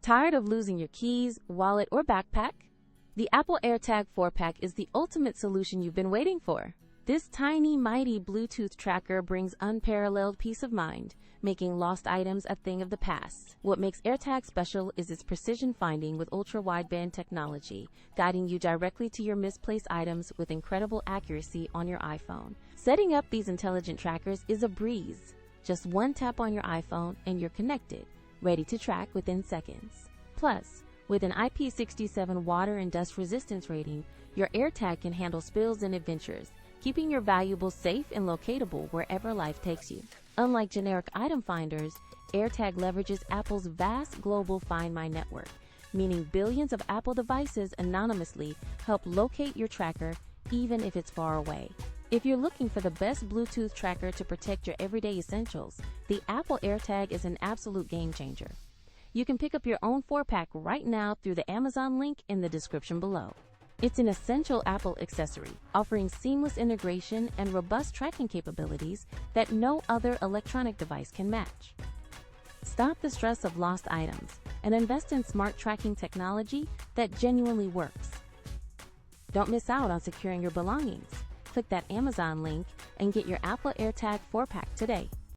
Tired of losing your keys, wallet, or backpack? The Apple AirTag 4-pack is the ultimate solution you've been waiting for. This tiny, mighty Bluetooth tracker brings unparalleled peace of mind, making lost items a thing of the past. What makes AirTag special is its precision finding with Ultra Wideband technology, guiding you directly to your misplaced items with incredible accuracy on your iPhone. Setting up these intelligent trackers is a breeze. Just one tap on your iPhone and you're connected, ready to track within seconds. Plus, with an IP67 water and dust resistance rating, your AirTag can handle spills and adventures, keeping your valuables safe and locatable wherever life takes you. Unlike generic item finders, AirTag leverages Apple's vast global Find My network, meaning billions of Apple devices anonymously help locate your tracker even if it's far away. If you're looking for the best Bluetooth tracker to protect your everyday essentials, the Apple AirTag is an absolute game changer. You can pick up your own 4-pack right now through the Amazon link in the description below. It's an essential Apple accessory, offering seamless integration and robust tracking capabilities that no other electronic device can match. Stop the stress of lost items and invest in smart tracking technology that genuinely works. Don't miss out on securing your belongings. Click that Amazon link and get your Apple AirTag 4-pack today.